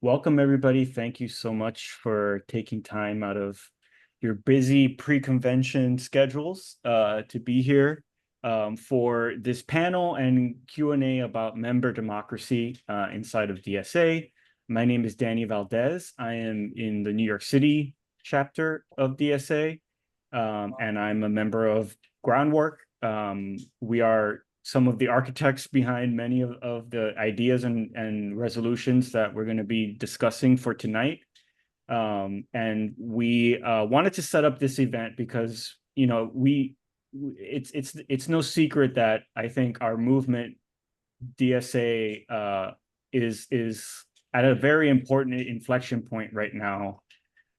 welcome everybody. Thank you so much for taking time out of your busy pre-convention schedules to be here for this panel and Q&A about member democracy inside of DSA. My name is Danny Valdez. I am in the New York City chapter of DSA, and I'm a member of Groundwork. We are some of the architects behind many of the ideas and resolutions that we're going to be discussing for tonight. And we wanted to set up this event because, you know, it's no secret that I think our movement, DSA, is at a very important inflection point right now.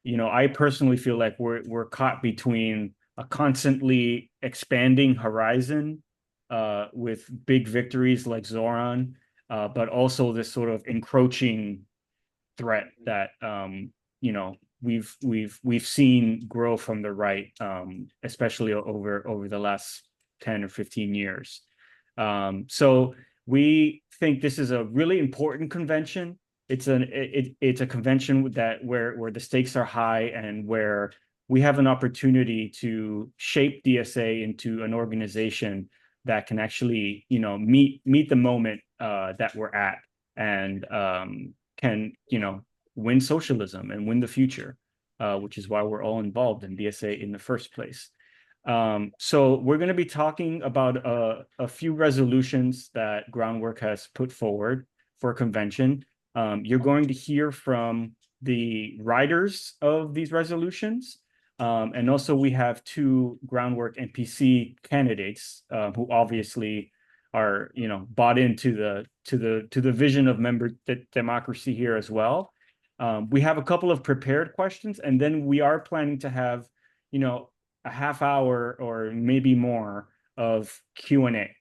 You know, I personally feel like we're caught between a constantly expanding horizon with big victories like Zoran, but also this sort of encroaching threat that you know we've seen grow from the right, especially over the last 10 or 15 years. So we think this is a really important convention. It's a convention that where the stakes are high and where we have an opportunity to shape DSA into an organization that can actually, you know, meet the moment that we're at and can, you know, win socialism and win the future, which is why we're all involved in DSA in the first place. So we're going to be talking about a few resolutions that Groundwork has put forward for convention. You're going to hear from the writers of these resolutions. And also we have two Groundwork NPC candidates who obviously are, you know, bought into the vision of member democracy here as well. We have a couple of prepared questions, and then we are planning to have, you know, a half hour or maybe more of Q&A.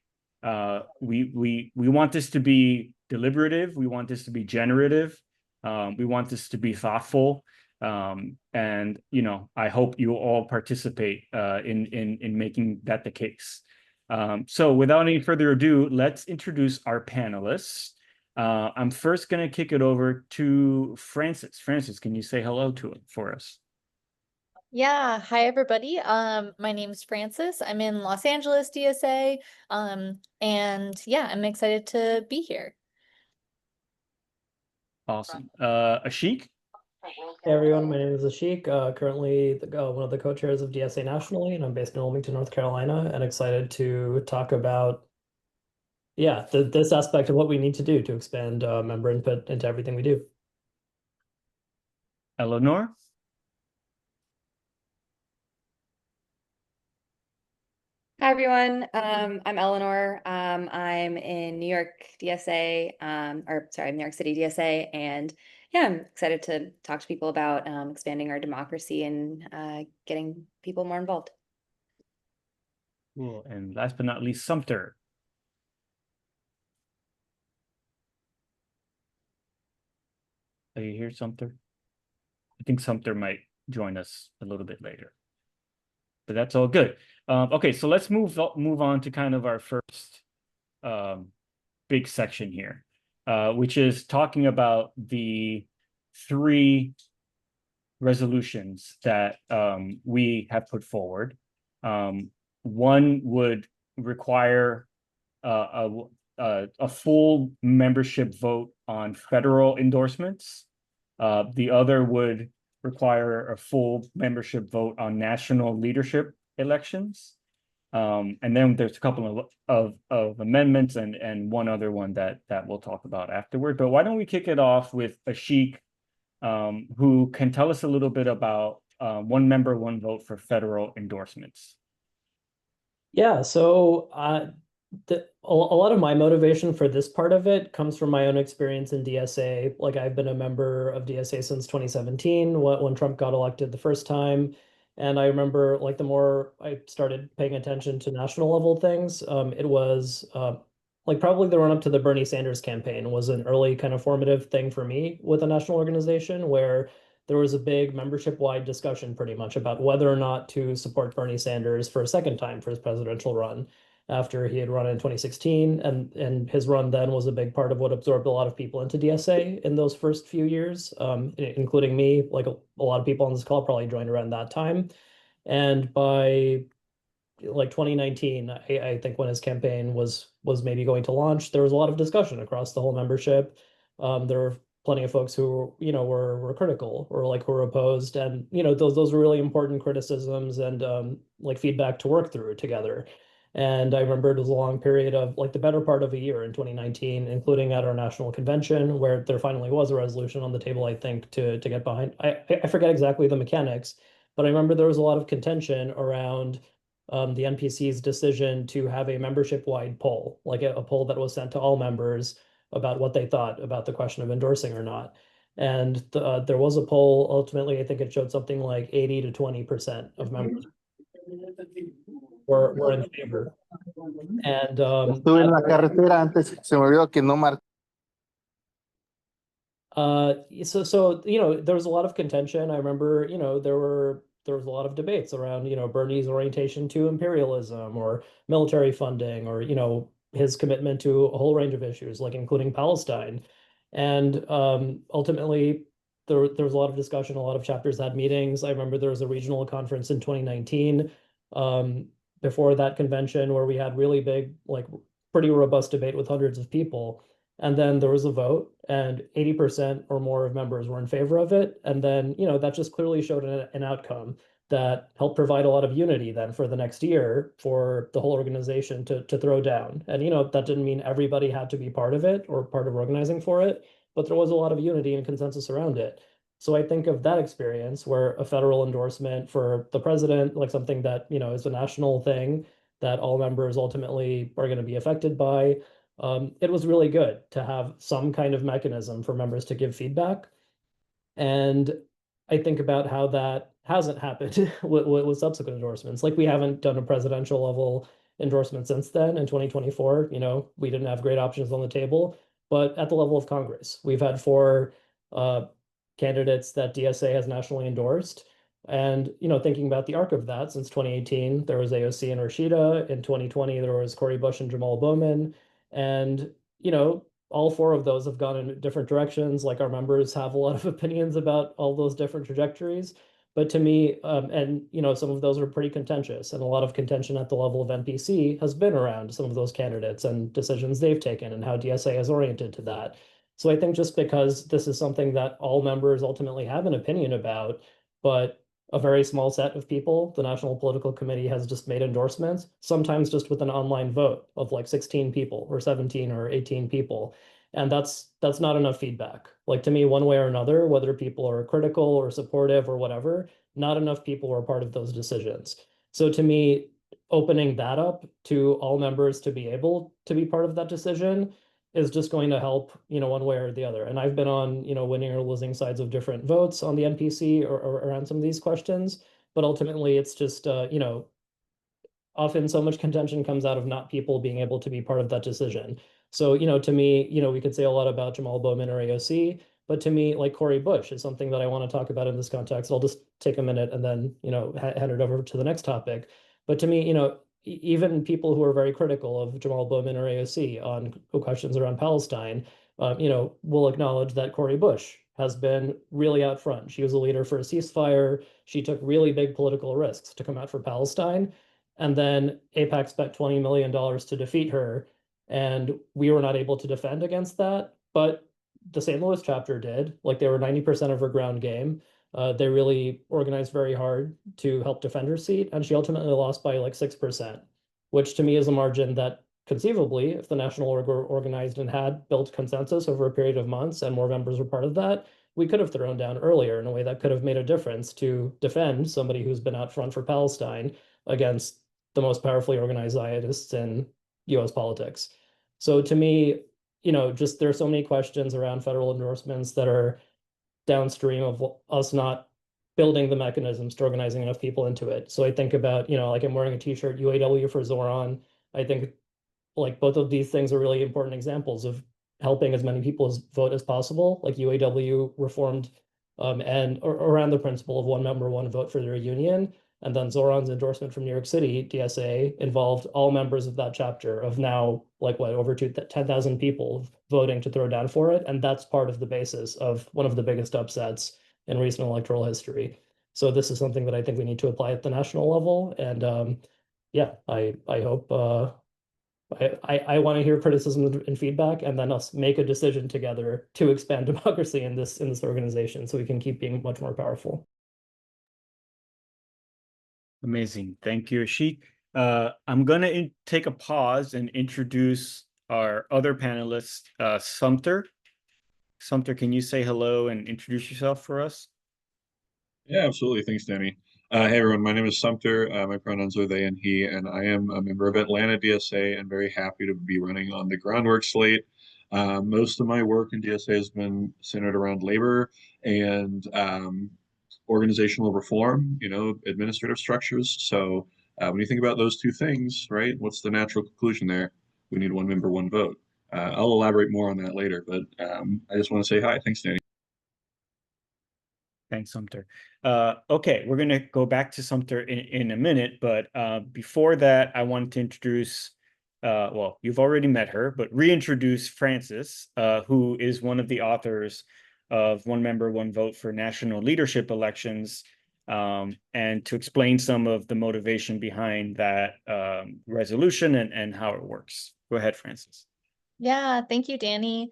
We want this to be deliberative. We want this to be generative. We want this to be thoughtful. And, you know, I hope you all participate in making that the case. So without any further ado, let's introduce our panelists. I'm first going to kick it over to Francis. Francis, can you say hello to it for us? Yeah, hi everybody. My name's Francis. I'm in Los Angeles, DSA. And yeah, I'm excited to be here. Awesome. Ashik? Hey everyone, my name is Ashik, currently one of the co-chairs of DSA nationally, and I'm based in Wilmington, North Carolina, and excited to talk about, this aspect of what we need to do to expand member input into everything we do. Eleanor? Hi everyone, I'm Eleanor. I'm in New York DSA, New York City DSA, and yeah, I'm excited to talk to people about expanding our democracy and getting people more involved. Cool. And last but not least, Sumter. Are you here, Sumter? I think Sumter might join us a little bit later, but that's all good. Okay, so let's move on to kind of our first big section here, which is talking about the three resolutions that we have put forward. One would require a full membership vote on federal endorsements. The other would require a full membership vote on national leadership elections. And then there's a couple of amendments and one other one that we'll talk about afterward. But why don't we kick it off with Ashik, who can tell us a little bit about one member, one vote for federal endorsements. Yeah, so a lot of my motivation for this part of it comes from my own experience in DSA. Like, I've been a member of DSA since 2017 when Trump got elected the first time. And I remember, like, the more I started paying attention to national level things, it was like probably the run up to the Bernie Sanders campaign was an early kind of formative thing for me with a national organization where there was a big membership-wide discussion pretty much about whether or not to support Bernie Sanders for a second time for his presidential run. after he had run in 2016. And his run then was a big part of what absorbed a lot of people into DSA in those first few years, including me. Like a lot of people on this call probably joined around that time. And by like 2019, I think when his campaign was maybe going to launch, there was a lot of discussion across the whole membership. There were plenty of folks who, were critical or like who were opposed. And, those were really important criticisms and like feedback to work through together. And I remember it was a long period of like the better part of a year in 2019, including at our national convention, where there finally was a resolution on the table, I think, to get behind. I forget exactly the mechanics, but I remember there was a lot of contention around the NPC's decision to have a membership-wide poll, like a poll that was sent to all members about what they thought about the question of endorsing or not. And there was a poll. Ultimately, I think it showed something like 80 to 20% of members were in favor. And Estuve en la carretera antes, se me olvidó que no marqué. So there was a lot of contention. I remember, there was a lot of debates around, Bernie's orientation to imperialism or military funding or, his commitment to a whole range of issues, like including Palestine. And ultimately, there was a lot of discussion, a lot of chapters had meetings. I remember there was a regional conference in 2019 before that convention where we had really big, like pretty robust debate with hundreds of people. And then there was a vote, and 80% or more of members were in favor of it. And then, that just clearly showed an outcome that helped provide a lot of unity then for the next year for the whole organization to throw down. And, that didn't mean everybody had to be part of it or part of organizing for it, but there was a lot of unity and consensus around it. So I think of that experience where a federal endorsement for the president, like something that, is a national thing that all members ultimately are going to be affected by. It was really good to have some kind of mechanism for members to give feedback. And I think about how that hasn't happened with subsequent endorsements. Like we haven't done a presidential level endorsement since then in 2024. We didn't have great options on the table, but at the level of Congress, we've had 4 candidates that DSA has nationally endorsed. And, thinking about the arc of that, since 2018, there was AOC and Rashida. In 2020, there was Cori Bush and Jamal Bowman. And, all 4 of those have gone in different directions. Like our members have a lot of opinions about all those different trajectories. But to me, and, some of those are pretty contentious, and a lot of contention at the level of NPC has been around some of those candidates and decisions they've taken and how DSA is oriented to that. So I think just because this is something that all members ultimately have an opinion about, but a very small set of people, the National Political Committee has just made endorsements, sometimes just with an online vote of like 16 people or 17 or 18 people. And that's not enough feedback. Like to me, one way or another, whether people are critical or supportive or whatever, not enough people were part of those decisions. So to me, opening that up to all members to be able to be part of that decision is just going to help, one way or the other. And I've been on, winning or losing sides of different votes on the NPC or around some of these questions. But ultimately, it's just, often so much contention comes out of not people being able to be part of that decision. So, to me, we could say a lot about Jamal Bowman or AOC, but to me, like Cori Bush is something that I want to talk about in this context. I'll just take a minute and then, hand it over to the next topic. But to me, even people who are very critical of Jamal Bowman or AOC on questions around Palestine, will acknowledge that Cori Bush has been really out front. She was a leader for a ceasefire. She took really big political risks to come out for Palestine. And then AIPAC spent $20 million to defeat her. And we were not able to defend against that. But the St. Louis chapter did. Like they were 90% of her ground game. They really organized very hard to help defend her seat, and she ultimately lost by like 6%, which to me is a margin that conceivably, if the National Org were organized and had built consensus over a period of months and more members were part of that, we could have thrown down earlier in a way that could have made a difference to defend somebody who's been out front for Palestine against the most powerfully organized Zionists in US politics. So to me, just there are so many questions around federal endorsements that are downstream of us not building the mechanisms to organizing enough people into it. So I think about, like I'm wearing a t-shirt, UAW for Zoran. I think like both of these things are really important examples of helping as many people vote as possible. Like UAW reformed and around the principle of one member, one vote for their union. And then Zoran's endorsement from New York City, DSA, involved all members of that chapter of now, like what, over 10,000 people voting to throw down for it. And that's part of the basis of one of the biggest upsets in recent electoral history. So this is something that I think we need to apply at the national level. And yeah, I hope I want to hear criticism and feedback, and then us make a decision together to expand democracy in this organization so we can keep being much more powerful. Amazing. Thank you, Ashik. I'm going to take a pause and introduce our other panelist, Sumter. Sumter, can you say hello and introduce yourself for us? Yeah, absolutely. Thanks, Danny. Hey, everyone. My name is Sumter. My pronouns are they and he, and I am a member of Atlanta DSA and very happy to be running on the Groundwork slate. Most of my work in DSA has been centered around labor and organizational reform, administrative structures. So when you think about those two things, right, what's the natural conclusion there? We need one member, one vote. I'll elaborate more on that later, but I just want to say hi. Thanks, Danny. Thanks, Sumter. Okay, we're going to go back to Sumter in a minute, but before that, I wanted to introduce, well, you've already met her, but reintroduce Frances, who is one of the authors of One Member, One Vote for National Leadership Elections, and to explain some of the motivation behind that resolution and how it works. Go ahead, Frances. Yeah, thank you, Danny.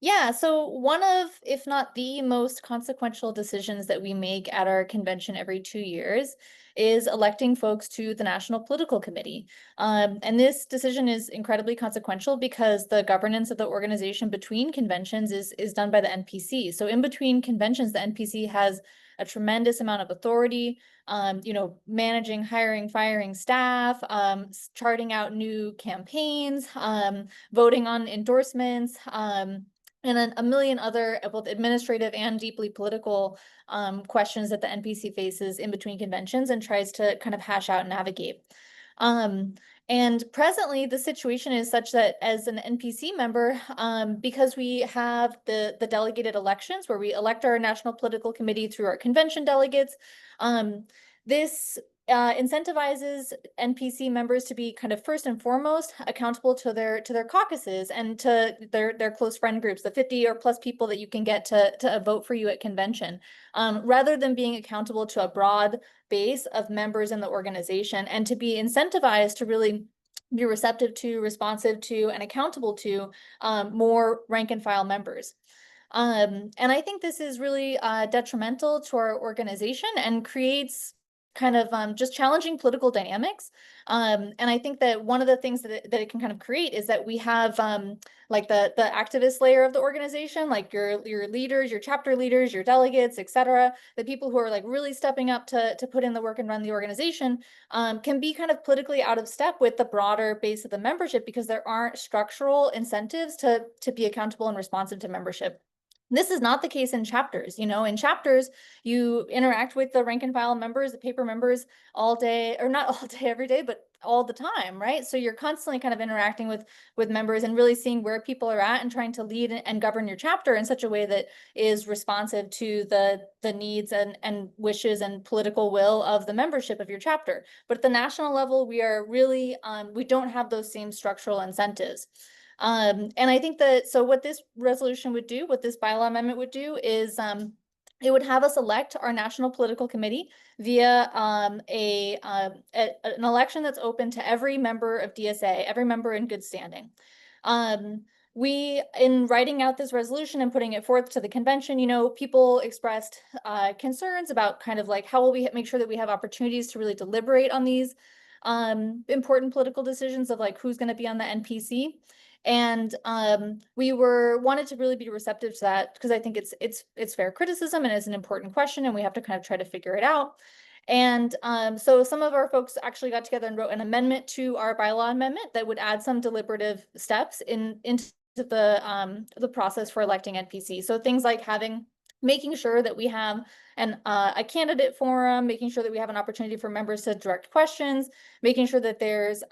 Yeah, so one of, if not the most consequential decisions that we make at our convention every 2 years is electing folks to the National Political Committee. And this decision is incredibly consequential because the governance of the organization between conventions is done by the NPC. So in between conventions, the NPC has a tremendous amount of authority, managing, hiring, firing staff, charting out new campaigns, voting on endorsements, and a million other both administrative and deeply political questions that the NPC faces in between conventions and tries to kind of hash out and navigate. And presently, the situation is such that as an NPC member, because we have the delegated elections where we elect our National Political Committee through our convention delegates, this incentivizes NPC members to be kind of first and foremost accountable to their caucuses and to their close friend groups, the 50 or plus people that you can get to vote for you at convention, rather than being accountable to a broad base of members in the organization, and to be incentivized to really be receptive to, responsive to, and accountable to more rank and file members. And I think this is really detrimental to our organization and creates kind of just challenging political dynamics. And I think that one of the things that it can kind of create is that we have like the activist layer of the organization, like your leaders, your chapter leaders, your delegates, etc. The people who are like really stepping up to put in the work and run the organization can be kind of politically out of step with the broader base of the membership because there aren't structural incentives to be accountable and responsive to membership. This is not the case in chapters. In chapters, you interact with the rank and file members, the paper members all day, or not all day every day, but all the time, right? So you're constantly kind of interacting with members and really seeing where people are at and trying to lead and govern your chapter in such a way that is responsive to the needs and wishes and political will of the membership of your chapter. But at the national level, we are really, we don't have those same structural incentives. And I think that, so what this resolution would do, what this bylaw amendment would do is it would have us elect our National Political Committee via an election that's open to every member of DSA, every member in good standing. We, in writing out this resolution and putting it forth to the convention, people expressed concerns about kind of like how will we make sure that we have opportunities to really deliberate on these important political decisions of like who's going to be on the NPC. And we wanted to really be receptive to that because I think it's fair criticism and it's an important question and we have to kind of try to figure it out. And so some of our folks actually got together and wrote an amendment to our bylaw amendment that would add some deliberative steps into the process for electing NPC. So things like making sure that we have a candidate forum, making sure that we have an opportunity for members to direct questions, making sure that there's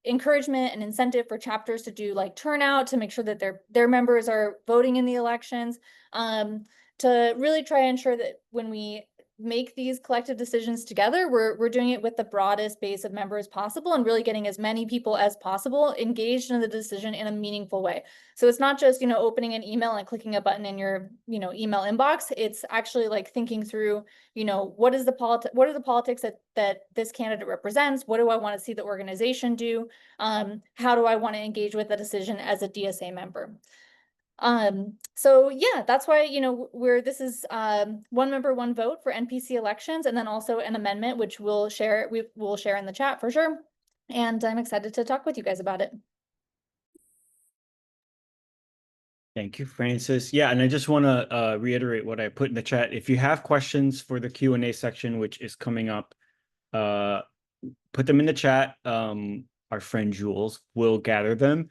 encouragement and incentive for chapters to do like turnout to make sure that their members are voting in the elections, to really try and ensure that when we make these collective decisions together, we're doing it with the broadest base of members possible and really getting as many people as possible engaged in the decision in a meaningful way. So it's not just, opening an email and clicking a button in your, email inbox. It's actually like thinking through, what are the politics that this candidate represents? What do I want to see the organization do? How do I want to engage with the decision as a DSA member? So yeah, that's why, this is one member, one vote for NPC elections, and then also an amendment, which we will share in the chat for sure. And I'm excited to talk with you guys about it. Thank you, Francis. Yeah, and I just want to reiterate what I put in the chat. If you have questions for the Q&A section, which is coming up, put them in the chat. Our friend Jules will gather them.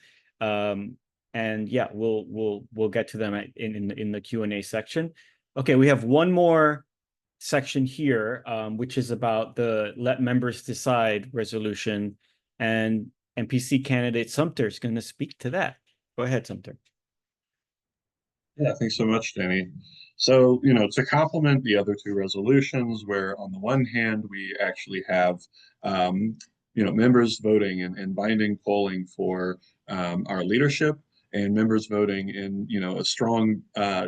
And yeah, we'll get to them in the Q&A section. Okay, we have one more section here, which is about the Let Members Decide resolution, and NPC candidate Sumter is going to speak to that. Go ahead, Sumter. Yeah, thanks so much, Danny. So, to complement the other two resolutions, where on the one hand, we actually have, members voting and binding polling for our leadership, and members voting in, a strong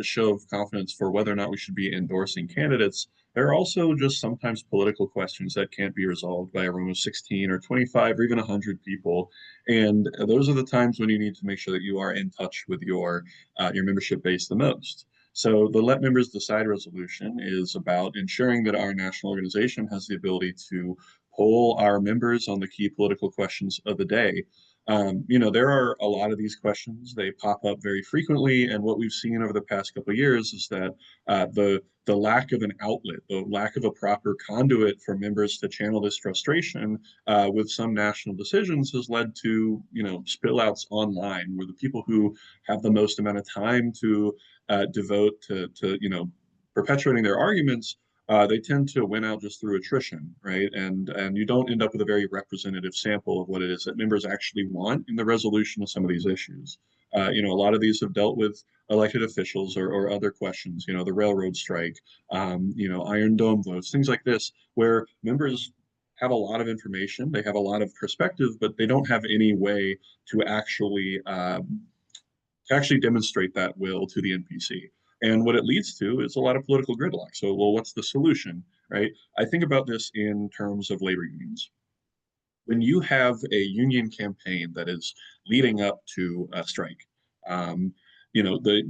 show of confidence for whether or not we should be endorsing candidates. There are also just sometimes political questions that can't be resolved by a room of 16 or 25 or even 100 people. And those are the times when you need to make sure that you are in touch with your membership base the most. So the Let Members Decide resolution is about ensuring that our national organization has the ability to poll our members on the key political questions of the day. There are a lot of these questions. They pop up very frequently, and what we've seen over the past couple of years is that the lack of an outlet, the lack of a proper conduit for members to channel this frustration with some national decisions has led to, spillouts online, where the people who have the most amount of time to devote to perpetuating their arguments, they tend to win out just through attrition, right? And you don't end up with a very representative sample of what it is that members actually want in the resolution of some of these issues. A lot of these have dealt with elected officials or other questions, the railroad strike, Iron Dome votes, things like this, where members have a lot of information, they have a lot of perspective, but they don't have any way to actually demonstrate that will to the NPC. And what it leads to is a lot of political gridlock. So, well, what's the solution, right? I think about this in terms of labor unions. When you have a union campaign that is leading up to a strike, the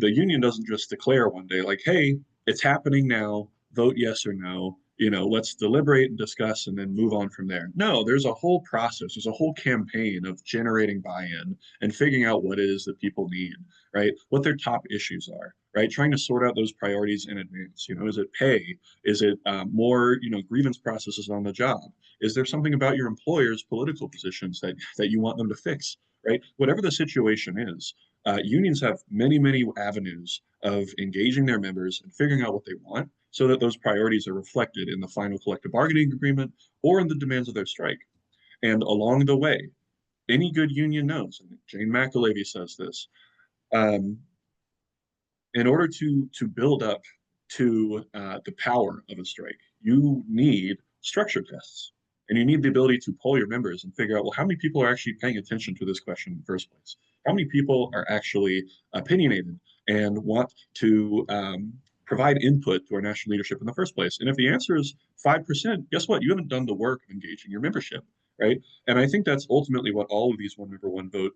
union doesn't just declare one day like, hey, it's happening now, vote yes or no, let's deliberate and discuss and then move on from there. No, there's a whole process, there's a whole campaign of generating buy-in and figuring out what it is that people need, right? What their top issues are, right? Trying to sort out those priorities in advance. Is it pay? Is it more, grievance processes on the job? Is there something about your employer's political positions that you want them to fix, right? Whatever the situation is, unions have many, many avenues of engaging their members and figuring out what they want so that those priorities are reflected in the final collective bargaining agreement or in the demands of their strike. And along the way, any good union knows, and Jane McAlevey says this, in order to build up to the power of a strike, you need structure tests. And you need the ability to poll your members and figure out, well, how many people are actually paying attention to this question in the first place? How many people are actually opinionated and want to provide input to our national leadership in the first place? And if the answer is 5%, guess what? You haven't done the work of engaging your membership, right? And I think that's ultimately what all of these one member, one vote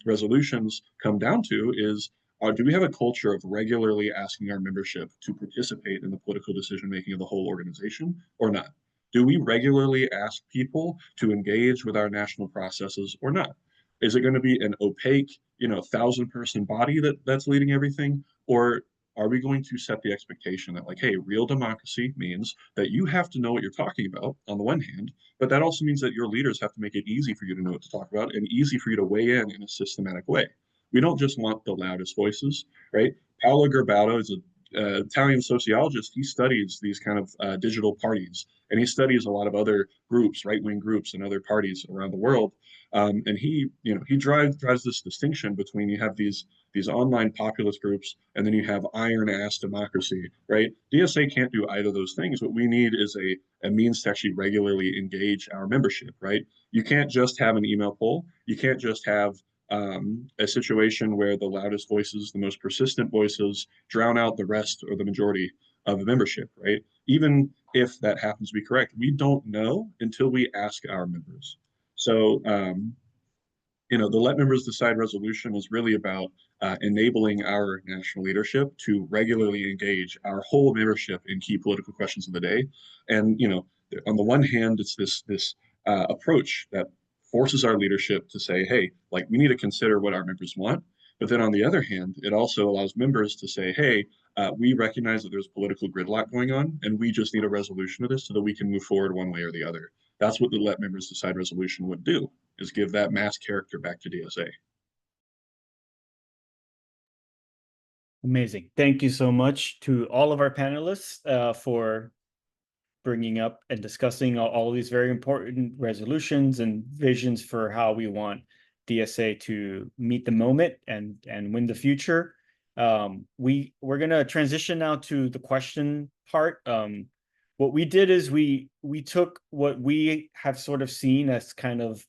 resolutions come down to is, do we have a culture of regularly asking our membership to participate in the political decision-making of the whole organization or not? Do we regularly ask people to engage with our national processes or not? Is it going to be an opaque, 1,000-person body that's leading everything? Or are we going to set the expectation that, like, hey, real democracy means that you have to know what you're talking about on the one hand, but that also means that your leaders have to make it easy for you to know what to talk about and easy for you to weigh in a systematic way. We don't just want the loudest voices, right? Paolo Garbato Italian sociologist. He studies these kind of digital parties, and he studies a lot of other groups, right-wing groups, and other parties around the world. And he drives this distinction between you have these online populist groups, and then you have iron-ass democracy, right? DSA can't do either of those things. What we need is a means to actually regularly engage our membership, right? You can't just have an email poll. You can't just have a situation where the loudest voices, the most persistent voices, drown out the rest or the majority of the membership, right? Even if that happens to be correct, we don't know until we ask our members. So, the Let Members Decide resolution is really about enabling our national leadership to regularly engage our whole membership in key political questions of the day. And, on the one hand, it's this approach that forces our leadership to say, hey, like we need to consider what our members want. But then on the other hand, it also allows members to say, hey, we recognize that there's political gridlock going on, and we just need a resolution of this so that we can move forward one way or the other. That's what the Let Members Decide resolution would do, is give that mass character back to DSA. Amazing. Thank you so much to all of our panelists for bringing up and discussing all these very important resolutions and visions for how we want DSA to meet the moment and win the future. We're going to transition now to the question part. What we did is we took what we have sort of seen as kind of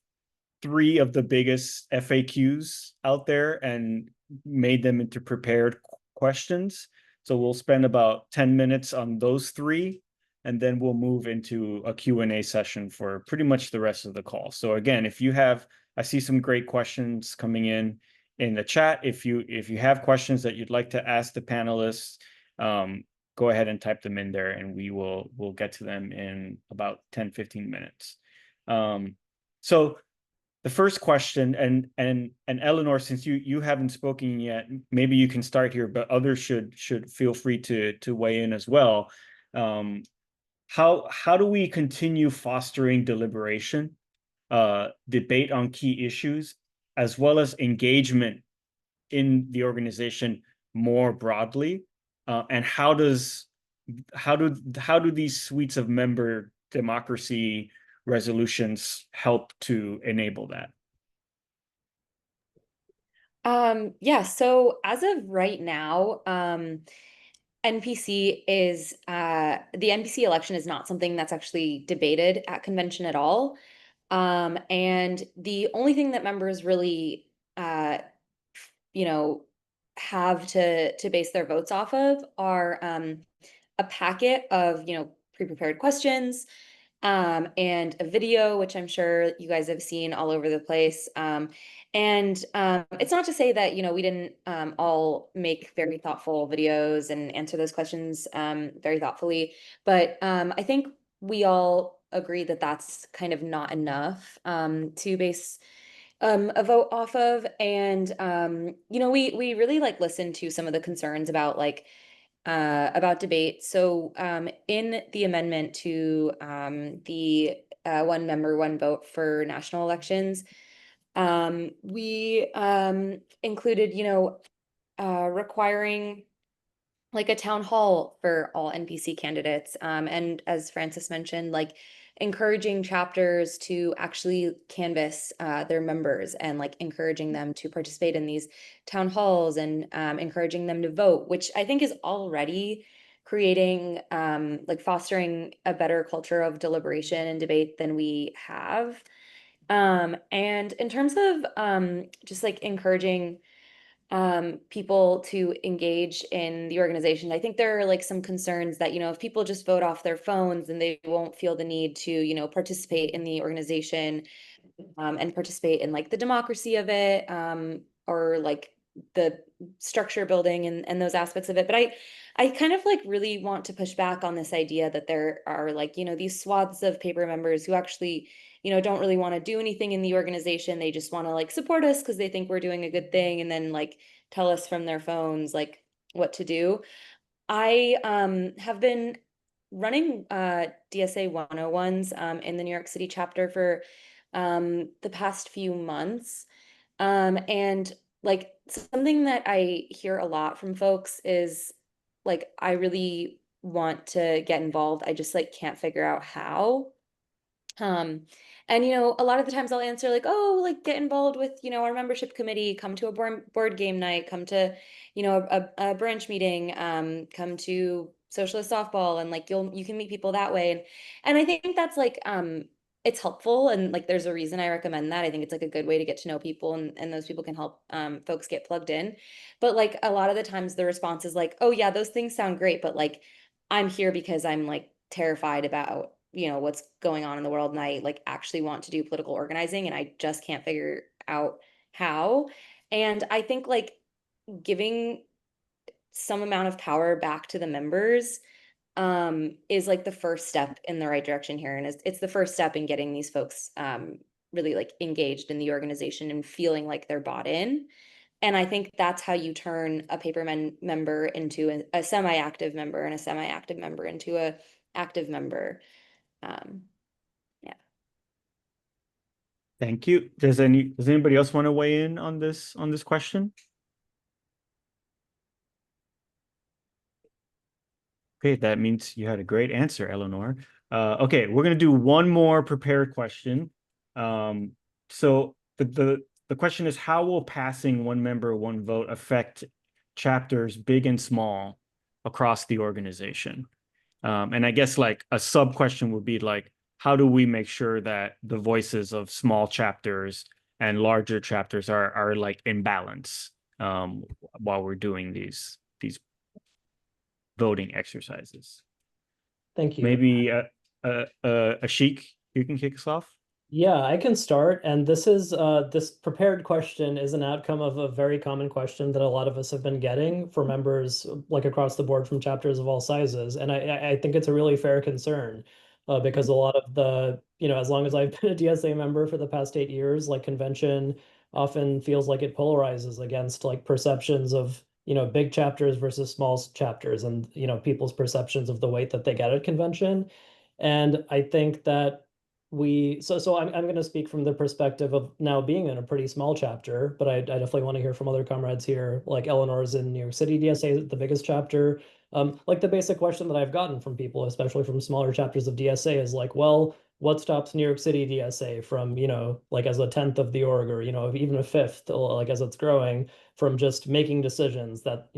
3 of the biggest FAQs out there and made them into prepared questions. So we'll spend about 10 minutes on those 3, and then we'll move into a Q&A session for pretty much the rest of the call. So again, I see some great questions coming in the chat. If you have questions that you'd like to ask the panelists, go ahead and type them in there, and we'll get to them in about 10-15 minutes. So the first question, and Eleanor, since you haven't spoken yet, maybe you can start here, but others should feel free to weigh in as well. How do we continue fostering deliberation, debate on key issues, as well as engagement in the organization more broadly? And how do these suites of member democracy resolutions help to enable that? Yeah, so as of right now, NPC is the NPC election is not something that's actually debated at convention at all. And the only thing that members really have to base their votes off of are a packet of pre-prepared questions, and a video, which I'm sure you guys have seen all over the place. And it's not to say that, we didn't all make very thoughtful videos and answer those questions very thoughtfully, but I think we all agree that that's kind of not enough to base a vote off of. And we really listen to some of the concerns about debate. So in the amendment to the one member, one vote for national elections, we included, requiring a town hall for all NPC candidates. And as Francis mentioned, encouraging chapters to actually canvass their members and encouraging them to participate in these town halls and encouraging them to vote, which I think is already creating fostering a better culture of deliberation and debate than we have. And in terms of just encouraging people to engage in the organization, I think there are some concerns that if people just vote off their phones, then they won't feel the need to participate in the organization and participate in the democracy of it, or the structure building and those aspects of it. But I kind of really want to push back on this idea that there are these swaths of paper members who actually don't really want to do anything in the organization. They just want to support us because they think we're doing a good thing, and then tell us from their phones what to do. I have been running DSA 101s in the New York City chapter for the past few months. And something that I hear a lot from folks is like I really want to get involved. I just like can't figure out how. And a lot of the times I'll answer like, oh, like get involved with, our membership committee, come to a board game night, come to, a branch meeting, come to socialist softball, and like you can meet people that way. And I think that's like it's helpful, and like there's a reason I recommend that. I think it's like a good way to get to know people, and those people can help folks get plugged in. But like a lot of the times the response is like, oh yeah, those things sound great, but like I'm here because I'm like terrified about what's going on in the world, and I like actually want to do political organizing, and I just can't figure out how. And I think like giving some amount of power back to the members is like the first step in the right direction here, and it's the first step in getting these folks really like engaged in the organization and feeling like they're bought in. And I think that's how you turn a paper member into a semi-active member, and a semi-active member into a active member. Yeah. Thank you. Does anybody else want to weigh in on this question? Okay, that means you had a great answer, Eleanor. Okay, we're gonna do one more prepared question. So the question is, how will passing one member, one vote affect chapters big and small across the organization? And I guess like a sub question would be like, how do we make sure that the voices of small chapters and larger chapters are like in balance while we're doing these voting exercises? Thank you. Maybe Ashik, you can kick us off. Yeah, I can start. And this prepared question is an outcome of a very common question that a lot of us have been getting for members like across the board from chapters of all sizes. And I think it's a really fair concern because a lot of the, as long as I've been a DSA member for the past 8 years, like convention often feels like it polarizes against like perceptions of, big chapters versus small chapters, and, people's perceptions of the weight that they get at convention. And I think that I'm going to speak from the perspective of now being in a pretty small chapter, but I definitely want to hear from other comrades here. Like Eleanor's in New York City DSA, the biggest chapter. Like the basic question that I've gotten from people, especially from smaller chapters of DSA, is like, well, what stops New York City DSA from, like as a 10th of the org, or, even a fifth, like as it's growing, from just making decisions that,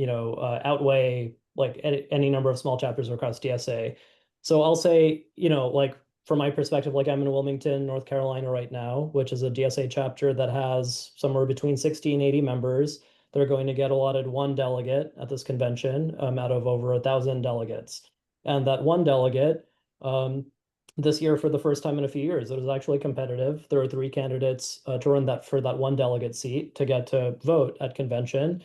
outweigh like any number of small chapters across DSA. So I'll say, like from my perspective, like I'm in Wilmington, North Carolina right now, which is a DSA chapter that has somewhere between 60 and 80 members. They're going to get allotted one delegate at this convention out of over 1,000 delegates. And that one delegate, this year, for the first time in a few years, it was actually competitive. There are 3 candidates to run for that one delegate seat to get to vote at convention.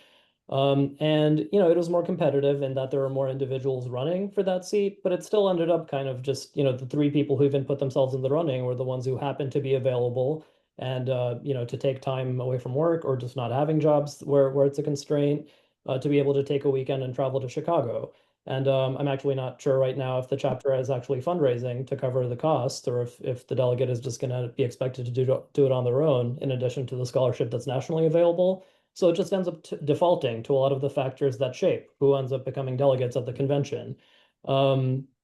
And it was more competitive in that there were more individuals running for that seat, but it still ended up kind of just, the 3 people who even put themselves in the running were the ones who happened to be available and, to take time away from work, or just not having jobs where it's a constraint, to be able to take a weekend and travel to Chicago. And I'm actually not sure right now if the chapter is actually fundraising to cover the cost, or if the delegate is just going to be expected to do it on their own, in addition to the scholarship that's nationally available. So it just ends up defaulting to a lot of the factors that shape who ends up becoming delegates at the convention.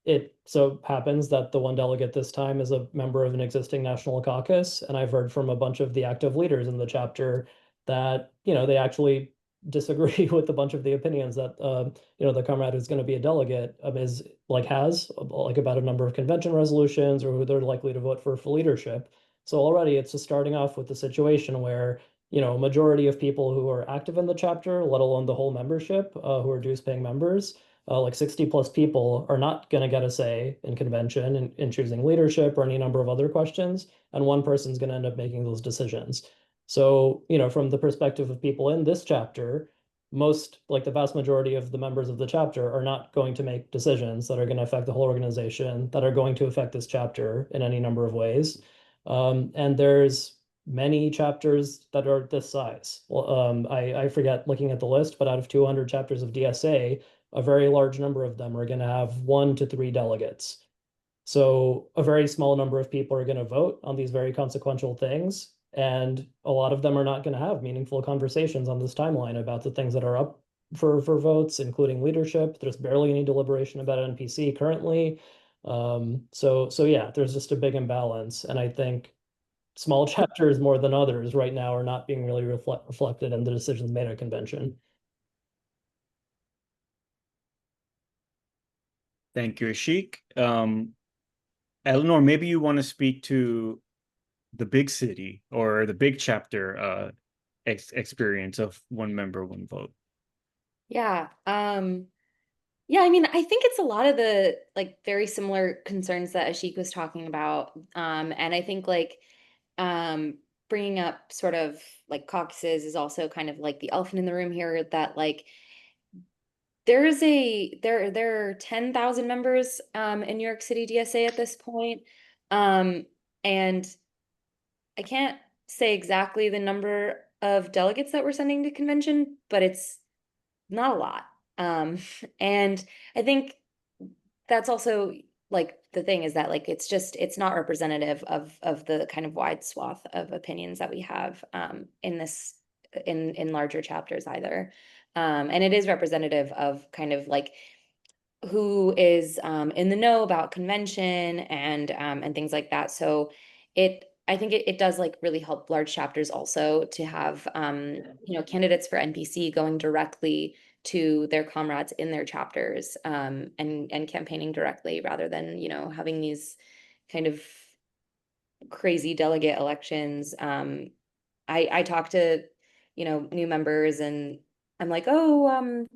It so happens that the one delegate this time is a member of an existing national caucus, and I've heard from a bunch of the active leaders in the chapter that, they actually disagree with a bunch of the opinions that, the comrade who's going to be a delegate has like about a number of convention resolutions, or who they're likely to vote for leadership. So already it's just starting off with the situation where a majority of people who are active in the chapter, let alone the whole membership, who are dues paying members, like 60 plus people, are not going to get a say in convention in choosing leadership or any number of other questions. And one person's going to end up making those decisions. So, from the perspective of people in this chapter, like the vast majority of the members of the chapter are not going to make decisions that are going to affect the whole organization, that are going to affect this chapter in any number of ways. And there's many chapters that are this size. Well, I forget looking at the list, but out of 200 chapters of DSA, a very large number of them are going to have 1 to 3 delegates. So a very small number of people are going to vote on these very consequential things, and a lot of them are not going to have meaningful conversations on this timeline about the things that are up for votes, including leadership. There's barely any deliberation about NPC currently. So yeah, there's just a big imbalance, and I think small chapters more than others right now are not being really reflected in the decisions made at convention. Thank you, Ashik. Eleanor, maybe you want to speak to the big city or the big chapter experience of one member, one vote. Yeah. Yeah, I mean, I think it's a lot of the like very similar concerns that Ashik was talking about. And I think like bringing up sort of like caucuses is also kind of like the elephant in the room here, that like there are 10,000 members in New York City DSA at this point. And I can't say exactly the number of delegates that we're sending to convention, but it's not a lot. And I think that's also like the thing is that like it's not representative of the kind of wide swath of opinions that we have in this in larger chapters either. And it is representative of kind of like who is in the know about convention and things like that. So I think it does like really help large chapters also to have candidates for NPC going directly to their comrades in their chapters and campaigning directly rather than having these kind of crazy delegate elections. I talk to new members and I'm like, oh, I'm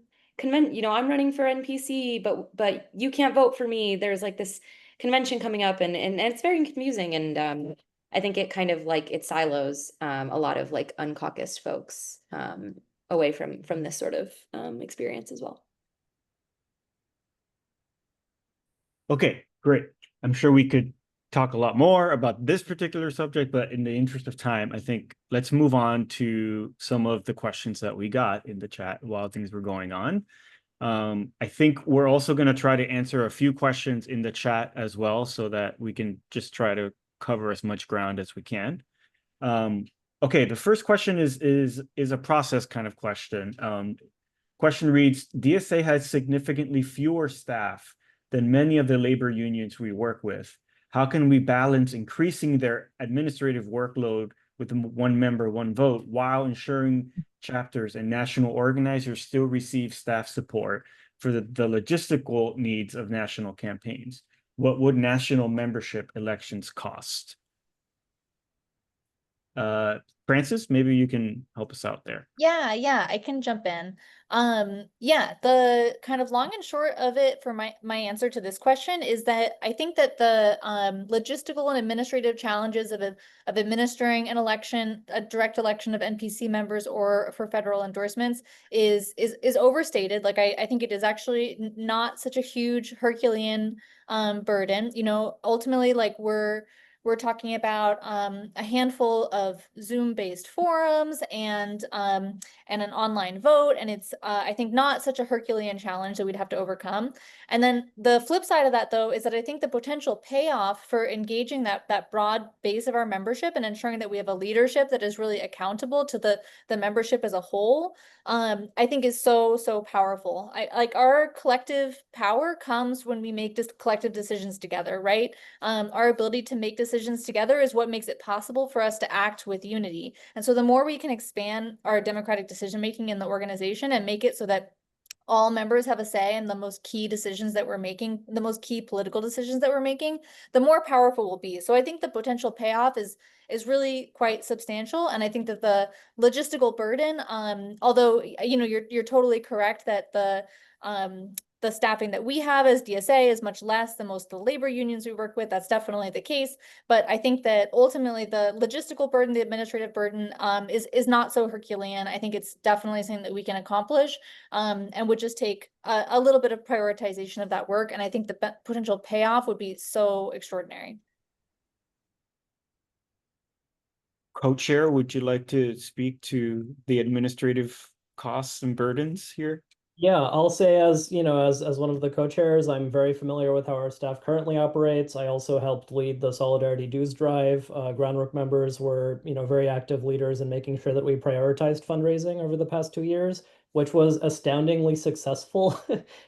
running for NPC, but you can't vote for me. There's like this convention coming up, and it's very confusing. And I think it kind of like it silos a lot of like uncaucused folks away from this sort of experience as well. Okay, great. I'm sure we could talk a lot more about this particular subject, but in the interest of time, I think let's move on to some of the questions that we got in the chat while things were going on. I think we're also going to try to answer a few questions in the chat as well, so that we can just try to cover as much ground as we can. Okay, the first question is a process kind of question. Question reads, DSA has significantly fewer staff than many of the labor unions we work with. How can we balance increasing their administrative workload with one member, one vote, while ensuring chapters and national organizers still receive staff support for the logistical needs of national campaigns? What would national membership elections cost? Francis, maybe you can help us out there. Yeah, I can jump in. Yeah, the kind of long and short of it for my answer to this question is that I think that the logistical and administrative challenges of administering an election, a direct election of NPC members or for federal endorsements is overstated. Like I think it is actually not such a huge Herculean burden. Ultimately, like we're talking about a handful of Zoom-based forums and an online vote, and it's I think not such a Herculean challenge that we'd have to overcome. And then the flip side of that, though, is that I think the potential payoff for engaging that broad base of our membership and ensuring that we have a leadership that is really accountable to the membership as a whole, I think is so powerful. Like our collective power comes when we make collective decisions together, right? Our ability to make decisions together is what makes it possible for us to act with unity. And so the more we can expand our democratic decision-making in the organization and make it so that all members have a say in the most key decisions that we're making, the most key political decisions that we're making, the more powerful we'll be. So I think the potential payoff is really quite substantial. And I think that the logistical burden, although you're totally correct that the staffing that we have as DSA is much less than most of the labor unions we work with. That's definitely the case. But I think that ultimately the logistical burden, the administrative burden is not so Herculean. I think it's definitely something that we can accomplish and would just take a little bit of prioritization of that work. And I think the potential payoff would be so extraordinary. Co-chair, would you like to speak to the administrative costs and burdens here? Yeah, I'll say as one of the co-chairs, I'm very familiar with how our staff currently operates. I also helped lead the Solidarity Dues Drive. Groundwork members were, very active leaders in making sure that we prioritized fundraising over the past 2 years. which was astoundingly successful.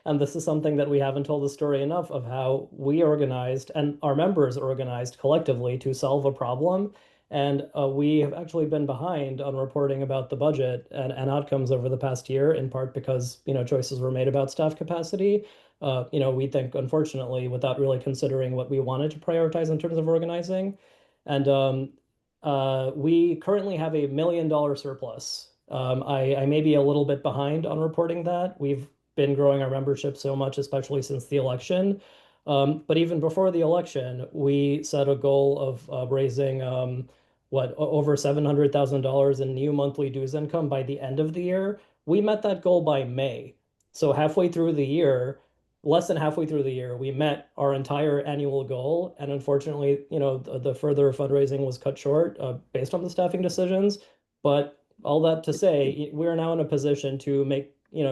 And this is something that we haven't told the story enough of how we organized and our members organized collectively to solve a problem. And we have actually been behind on reporting about the budget and outcomes over the past year, in part because, choices were made about staff capacity. We think, unfortunately, without really considering what we wanted to prioritize in terms of organizing. And we currently have a $1 million surplus. I may be a little bit behind on reporting that. We've been growing our membership so much, especially since the election. But even before the election, we set a goal of raising over $700,000 in new monthly dues income by the end of the year. We met that goal by May. So halfway through the year, less than halfway through the year, we met our entire annual goal. And unfortunately, the further fundraising was cut short based on the staffing decisions. But all that to say, we're now in a position to make,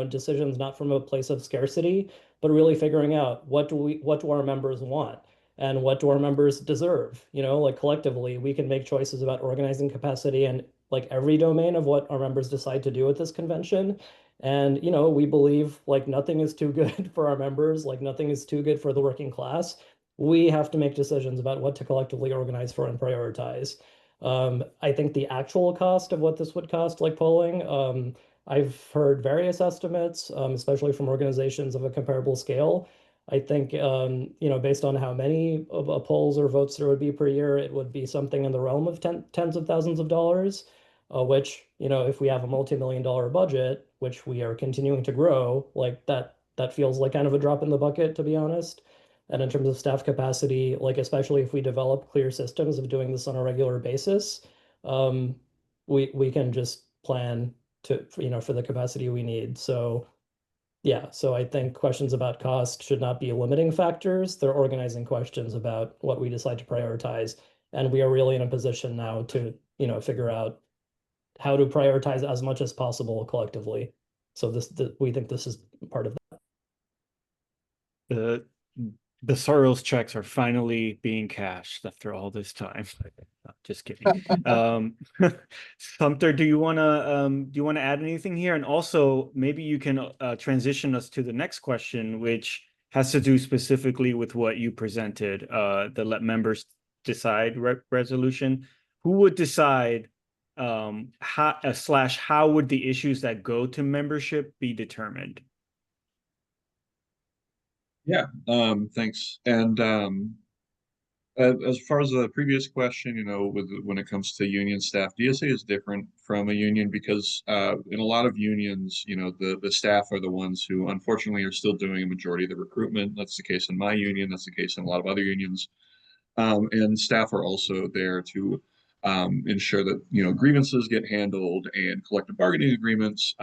decisions not from a place of scarcity, but really figuring out what do our members want and what do our members deserve? Like collectively, we can make choices about organizing capacity and like every domain of what our members decide to do at this convention. And, we believe like nothing is too good for our members, like nothing is too good for the working class. We have to make decisions about what to collectively organize for and prioritize. I think the actual cost of what this would cost, like polling, I've heard various estimates, especially from organizations of a comparable scale. I think, based on how many polls or votes there would be per year, it would be something in the realm of tens of thousands of dollars, which, if we have a multi-million-dollar budget, which we are continuing to grow, like that feels like kind of a drop in the bucket, to be honest. And in terms of staff capacity, like especially if we develop clear systems of doing this on a regular basis, we can just plan for the capacity we need. So yeah, so I think questions about cost should not be limiting factors. They're organizing questions about what we decide to prioritize. And we are really in a position now to, figure out how to prioritize as much as possible collectively. So we think this is part of that. The Soros checks are finally being cashed after all this time. Just kidding. Sumter, do you wanna add anything here? And also maybe you can transition us to the next question, which has to do specifically with what you presented, the let members decide resolution. Who would decide how would the issues that go to membership be determined? Yeah, thanks. And as far as the previous question, when it comes to union staff, DSA is different from a union because in a lot of unions, the staff are the ones who unfortunately are still doing a majority of the recruitment. That's the case in my union. That's the case in a lot of other unions. And staff are also there to ensure that grievances get handled and collective bargaining agreements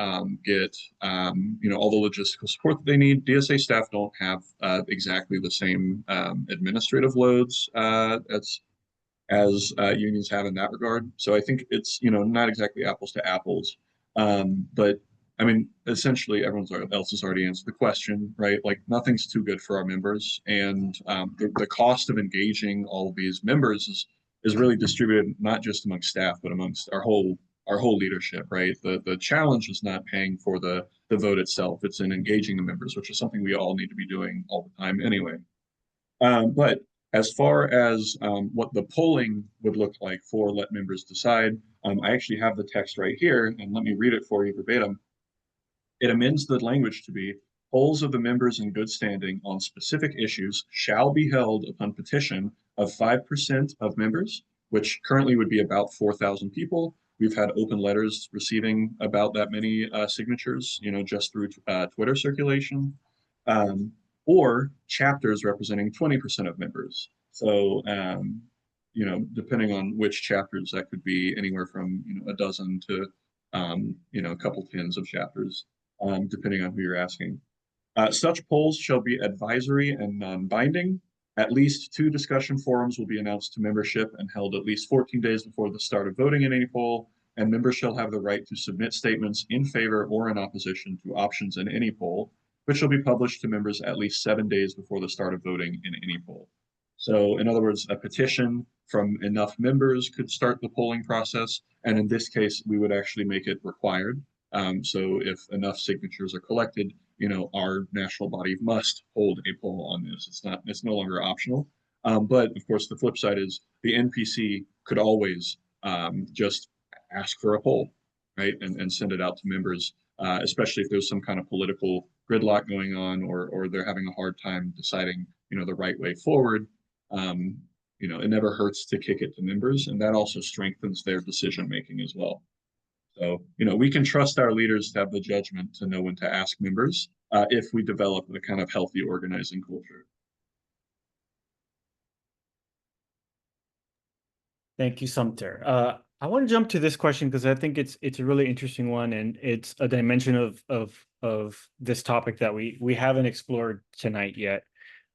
get all the logistical support that they need. DSA staff don't have exactly the same administrative loads as unions have in that regard. So I think it's not exactly apples to apples, but I mean, essentially, everyone else has already answered the question, right? Like nothing's too good for our members, and the cost of engaging all of these members is really distributed not just among staff, but amongst our whole leadership, right? The challenge is not paying for the vote itself; it's in engaging the members, which is something we all need to be doing all the time anyway. But as far as what the polling would look like for let members decide, I actually have the text right here, and let me read it for you verbatim. It amends the language to be, polls of the members in good standing on specific issues shall be held upon petition of 5% of members, which currently would be about 4,000 people. We've had open letters receiving about that many signatures, just through Twitter circulation, or chapters representing 20% of members. So, depending on which chapters, that could be anywhere from a dozen to a couple tens of chapters, depending on who you're asking. Such polls shall be advisory and non-binding. At least 2 discussion forums will be announced to membership and held at least 14 days before the start of voting in any poll, and members shall have the right to submit statements in favor or in opposition to options in any poll, which shall be published to members at least 7 days before the start of voting in any poll. So in other words, a petition from enough members could start the polling process, and in this case, we would actually make it required. So if enough signatures are collected, our national body must hold a poll on this. It's no longer optional. But of course, the flip side is the NPC could always just ask for a poll, right, and send it out to members, especially if there's some kind of political gridlock going on, or they're having a hard time deciding, the right way forward. It never hurts to kick it to members, and that also strengthens their decision making as well. So, we can trust our leaders to have the judgment to know when to ask members if we develop a kind of healthy organizing culture. Thank you, Sumter. I want to jump to this question because I think it's a really interesting one, and it's a dimension of this topic that we haven't explored tonight yet.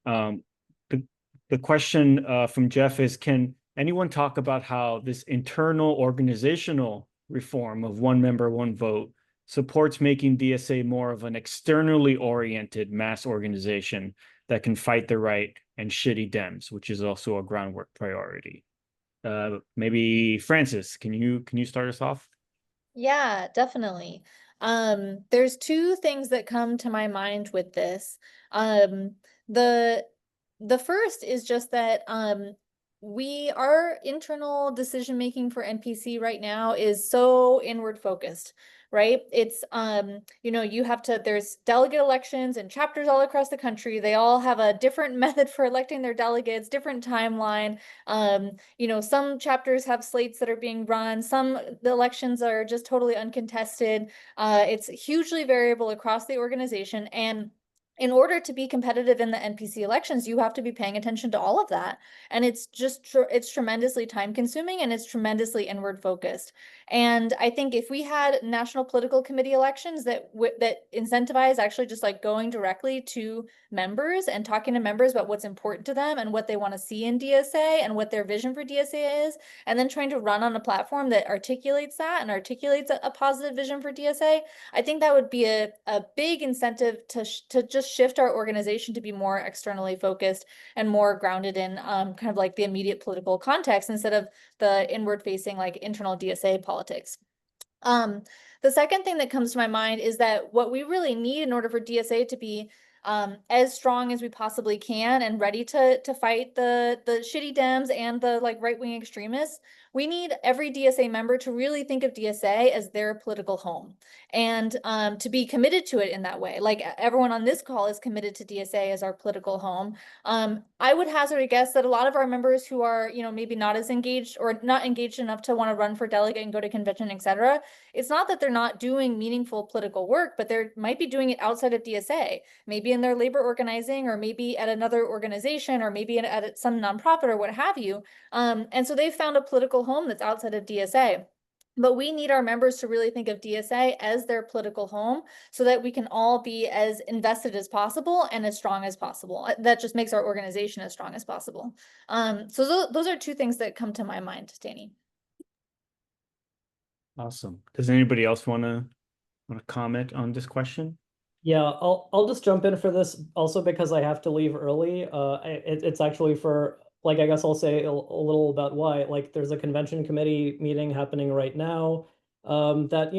The question from Jeff is, can anyone talk about how this internal organizational reform of one member, one vote supports making DSA more of an externally oriented mass organization that can fight the right and shitty Dems, which is also a groundwork priority? Maybe Francis, can you start us off? Yeah, definitely. There's two things that come to my mind with this. The first is just that our internal decision making for NPC right now is so inward focused, right? It's there's delegate elections and chapters all across the country. They all have a different method for electing their delegates, different timeline. Some chapters have slates that are being run, the elections are just totally uncontested. It's hugely variable across the organization, and in order to be competitive in the NPC elections, you have to be paying attention to all of that. And it's it's tremendously time consuming, and it's tremendously inward focused. And I think if we had national political committee elections that incentivize actually just like going directly to members and talking to members about what's important to them and what they want to see in DSA and what their vision for DSA is, and then trying to run on a platform that articulates that and articulates a positive vision for DSA, I think that would be a big incentive to just shift our organization to be more externally focused and more grounded in kind of like the immediate political context instead of the inward facing like internal DSA politics. The second thing that comes to my mind is that what we really need in order for DSA to be as strong as we possibly can and ready to fight the shitty Dems and the like right-wing extremists, we need every DSA member to really think of DSA as their political home, and to be committed to it in that way. Like everyone on this call is committed to DSA as our political home. I would hazard a guess that a lot of our members who are, maybe not as engaged or not engaged enough to want to run for delegate and go to convention, etc., it's not that they're not doing meaningful political work, but they might be doing it outside of DSA, maybe in their labor organizing, or maybe at another organization, or maybe at some nonprofit or what have you. And so they've found a political home that's outside of DSA. But we need our members to really think of DSA as their political home so that we can all be as invested as possible and as strong as possible. That just makes our organization as strong as possible. So those are two things that come to my mind, Danny. Awesome. Does anybody else want to comment on this question? Yeah, I'll just jump in for this also because I have to leave early. It's actually for, like, I guess I'll say a little about why. Like, there's a convention committee meeting happening right now. That,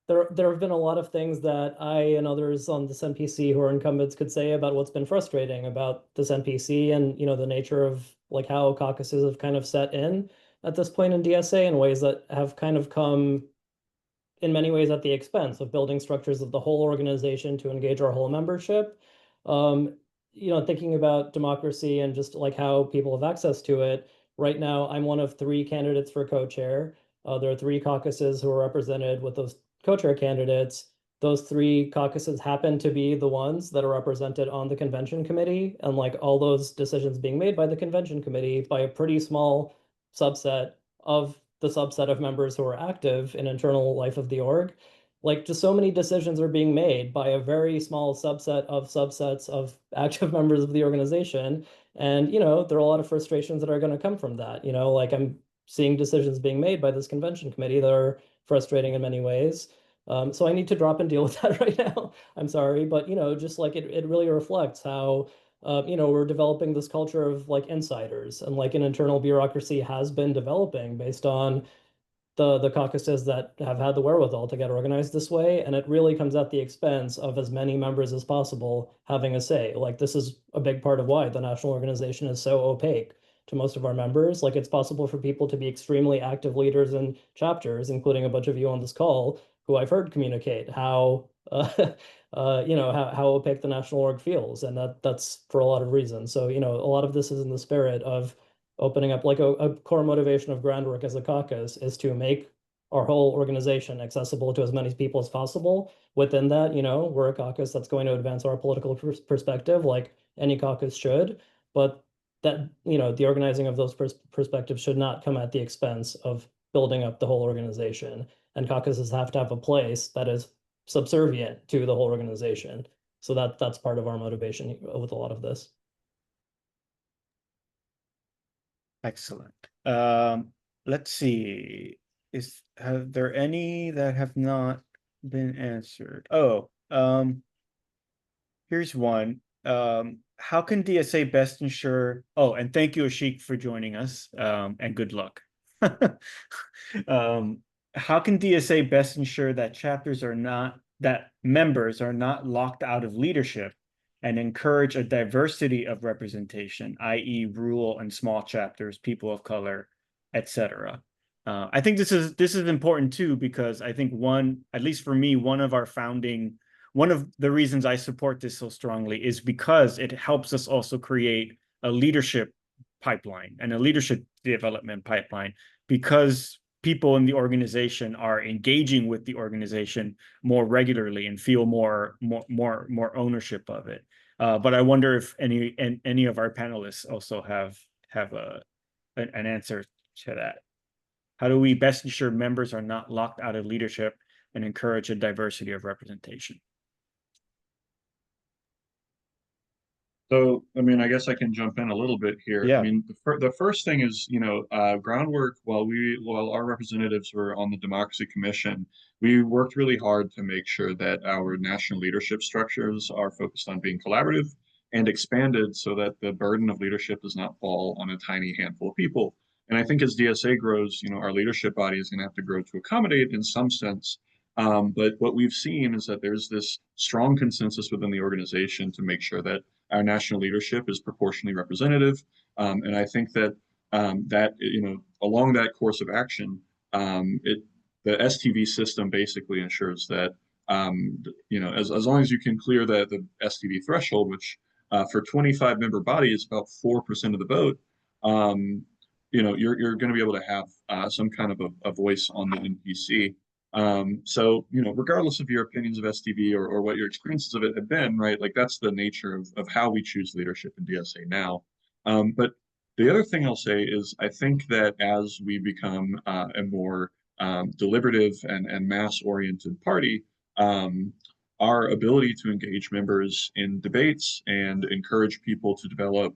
there have been a lot of things that I and others on this NPC who are incumbents could say about what's been frustrating about this NPC and, the nature of like how caucuses have kind of set in at this point in DSA in ways that have kind of come in many ways at the expense of building structures of the whole organization to engage our whole membership. Thinking about democracy and just like how people have access to it. Right now, I'm one of 3 candidates for co-chair. There are 3 caucuses who are represented with those co-chair candidates. Those 3 caucuses happen to be the ones that are represented on the convention committee, and like all those decisions being made by the convention committee by a pretty small subset of the subset of members who are active in internal life of the org. Like, just so many decisions are being made by a very small subset of subsets of active members of the organization. And, there are a lot of frustrations that are going to come from that. Like I'm seeing decisions being made by this convention committee that are frustrating in many ways. So I need to drop and deal with that right now. I'm sorry, but, just like it really reflects how we're developing this culture of like insiders, and like an internal bureaucracy has been developing based on the caucuses that have had the wherewithal to get organized this way, and it really comes at the expense of as many members as possible having a say. Like, this is a big part of why the national organization is so opaque to most of our members. Like, it's possible for people to be extremely active leaders in chapters, including a bunch of you on this call, who I've heard communicate how how opaque the national org feels, and that's for a lot of reasons. So, a lot of this is in the spirit of opening up. Like, a core motivation of Groundwork as a caucus is to make our whole organization accessible to as many people as possible. Within that, we're a caucus that's going to advance our political perspective, like any caucus should, but that, the organizing of those perspectives should not come at the expense of building up the whole organization. And caucuses have to have a place that is subservient to the whole organization. So that's part of our motivation with a lot of this. Excellent. Let's see. Have there any that have not been answered? Oh, here's one. How can DSA best ensure? Oh, and thank you, Ashik, for joining us. And good luck. How can DSA best ensure that members are not locked out of leadership and encourage a diversity of representation, i.e. rural and small chapters, people of color, etc.? I think this is important too, because I think at least for me, one of the reasons I support this so strongly is because it helps us also create a leadership pipeline and a leadership development pipeline, because people in the organization are engaging with the organization more regularly and feel more ownership of it. But I wonder if any of our panelists also have an answer to that. How do we best ensure members are not locked out of leadership and encourage a diversity of representation? So, I mean, I guess I can jump in a little bit here. Yeah. I mean, the first thing is, Groundwork, while our representatives were on the Democracy Commission, we worked really hard to make sure that our national leadership structures are focused on being collaborative and expanded so that the burden of leadership does not fall on a tiny handful of people. And I think as DSA grows, our leadership body is going to have to grow to accommodate in some sense. But what we've seen is that there's this strong consensus within the organization to make sure that our national leadership is proportionally representative. And I think that along that course of action, the STV system basically ensures that as long as you can clear the STV threshold, which for 25 member body is about 4% of the vote, you're going to be able to have some kind of a voice on the NPC. So, regardless of your opinions of STV or what your experiences of it have been, right, like that's the nature of how we choose leadership in DSA now. But the other thing I'll say is I think that as we become a more deliberative and mass-oriented party, our ability to engage members in debates and encourage people to develop,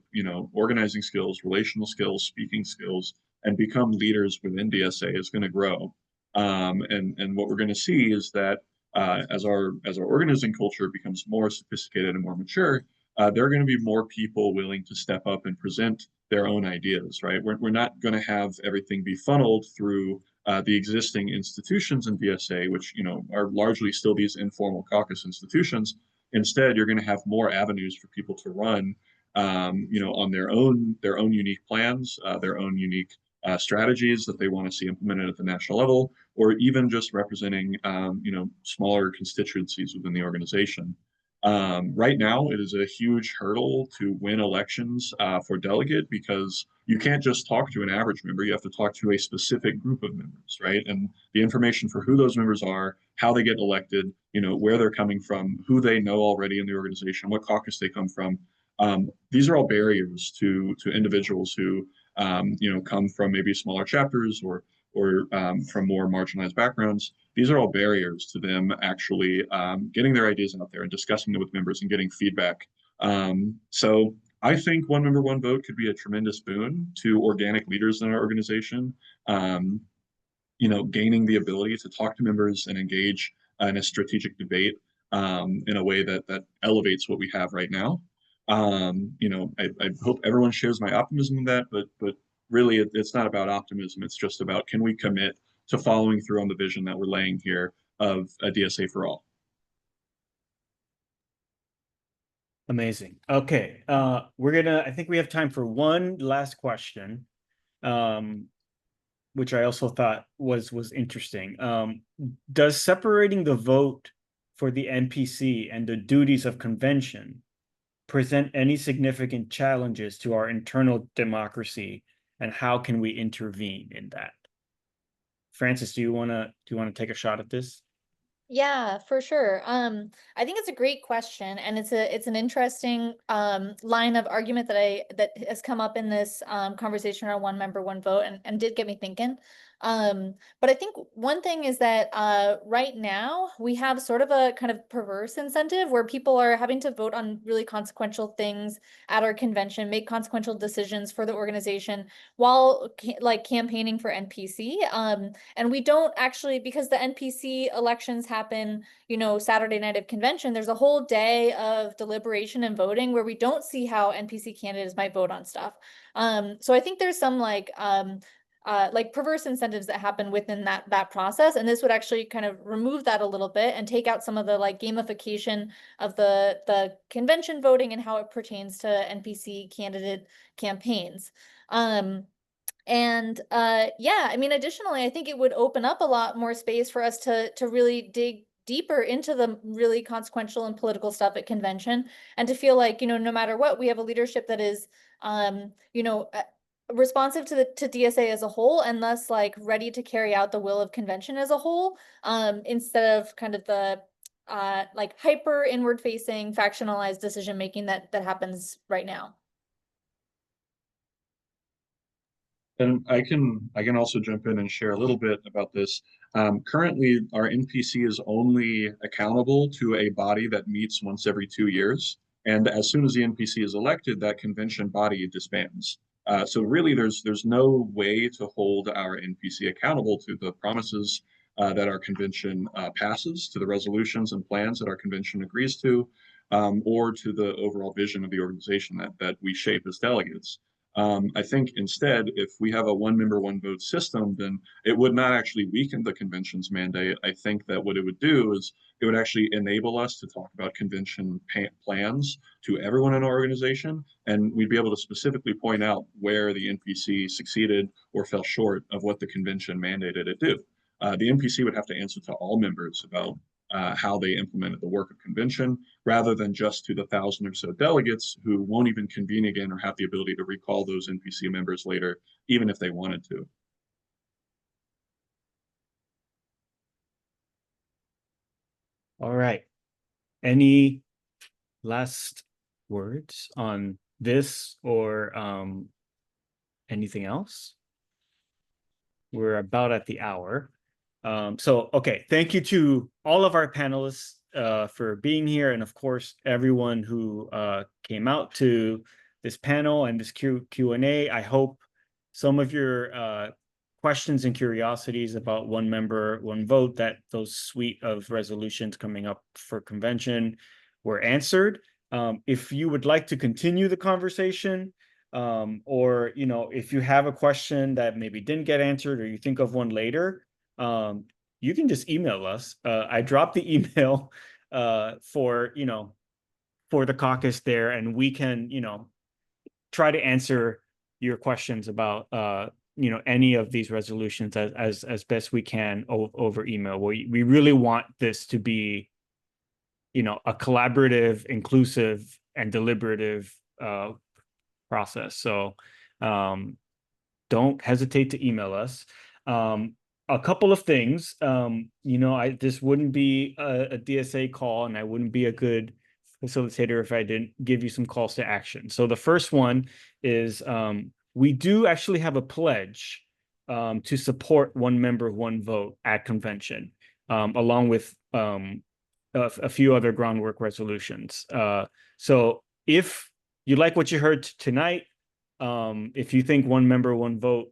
organizing skills, relational skills, speaking skills, and become leaders within DSA is going to grow. And what we're going to see is that as our organizing culture becomes more sophisticated and more mature, there are going to be more people willing to step up and present their own ideas, right? We're not going to have everything be funneled through the existing institutions in DSA, which are largely still these informal caucus institutions. Instead, you're going to have more avenues for people to run, on their own unique plans, their own unique strategies that they want to see implemented at the national level, or even just representing, smaller constituencies within the organization. Right now, it is a huge hurdle to win elections for delegate, because you can't just talk to an average member. You have to talk to a specific group of members, right? And the information for who those members are, how they get elected, where they're coming from, who they know already in the organization, what caucus they come from. These are all barriers to individuals who come from maybe smaller chapters or from more marginalized backgrounds. These are all barriers to them actually getting their ideas out there and discussing them with members and getting feedback. So I think one member, one vote could be a tremendous boon to organic leaders in our organization. Gaining the ability to talk to members and engage in a strategic debate in a way that elevates what we have right now. I hope everyone shares my optimism in that, but really it's not about optimism. It's just about, can we commit to following through on the vision that we're laying here of a DSA for all. Amazing. Okay. I think we have time for one last question, which I also thought was interesting. Does separating the vote for the NPC and the duties of convention present any significant challenges to our internal democracy, and how can we intervene in that? Francis, do you want to take a shot at this? Yeah, for sure. I think it's a great question, and it's an interesting line of argument that has come up in this conversation around one member, one vote, and did get me thinking. But I think one thing is that right now we have sort of a kind of perverse incentive where people are having to vote on really consequential things at our convention, make consequential decisions for the organization while like campaigning for NPC. And we don't actually, because the NPC elections happen, you know, Saturday night of convention, there's a whole day of deliberation and voting where we don't see how NPC candidates might vote on stuff. So I think there's some like perverse incentives that happen within that process, and this would actually kind of remove that a little bit and take out some of the like gamification of the convention voting and how it pertains to NPC candidate campaigns. Yeah, I mean, additionally, I think it would open up a lot more space for us to really dig deeper into the really consequential and political stuff at convention, and to feel like, you know, no matter what, we have a leadership that is, you know, responsive to DSA as a whole, and thus like ready to carry out the will of convention as a whole, instead of kind of the like hyper inward facing factionalized decision making that happens right now. And I can also jump in and share a little bit about this. Currently, our NPC is only accountable to a body that meets once every 2 years. And as soon as the NPC is elected, that convention body disbands. So really, there's no way to hold our NPC accountable to the promises that our convention passes, to the resolutions and plans that our convention agrees to, or to the overall vision of the organization that we shape as delegates. I think instead, if we have a one member, one vote system, then it would not actually weaken the convention's mandate. I think that what it would do is it would actually enable us to talk about convention plans to everyone in our organization, and we'd be able to specifically point out where the NPC succeeded or fell short of what the convention mandated it do. The NPC would have to answer to all members about how they implemented the work of convention, rather than just to the 1,000 or so delegates who won't even convene again or have the ability to recall those NPC members later, even if they wanted to. All right. Any last words on this, or anything else? We're about at the hour. Okay, thank you to all of our panelists for being here, and of course, everyone who came out to this panel and this Q&A. I hope some of your questions and curiosities about one member, one vote, that those suite of resolutions coming up for convention were answered. If you would like to continue the conversation, or, you know, if you have a question that maybe didn't get answered, or you think of one later, you can just email us. I dropped the email for the caucus there, and we can, try to answer your questions about any of these resolutions as best we can over email. We really want this to be a collaborative, inclusive, and deliberative process. So don't hesitate to email us. A couple of things. This wouldn't be a DSA call, and I wouldn't be a good facilitator if I didn't give you some calls to action. So the first one is we do actually have a pledge to support one member, one vote at convention, along with a few other groundwork resolutions. So if you like what you heard tonight, if you think one member, one vote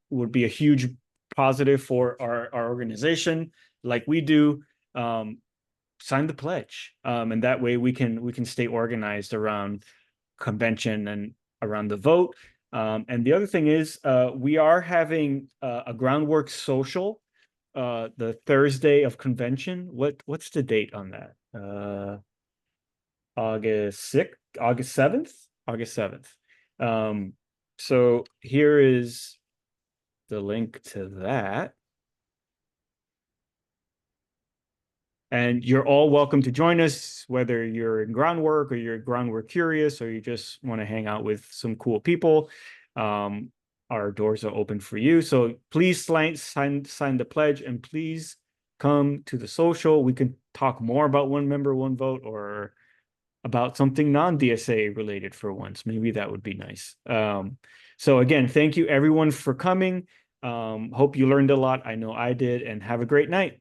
would be a huge positive for our organization, like we do, sign the pledge, and that way we can stay organized around convention and around the vote. And the other thing is, we are having a Groundwork social the Thursday of convention. What's the date on that? August 6th, August 7th, August 7th. So here is the link to that. And you're all welcome to join us, whether you're in Groundwork or you're Groundwork curious, or you just want to hang out with some cool people. Our doors are open for you. So please sign the pledge, and please come to the social. We can talk more about one member, one vote, or about something non-DSA related for once. Maybe that would be nice. So again, thank you everyone for coming. Hope you learned a lot. I know I did, and have a great night.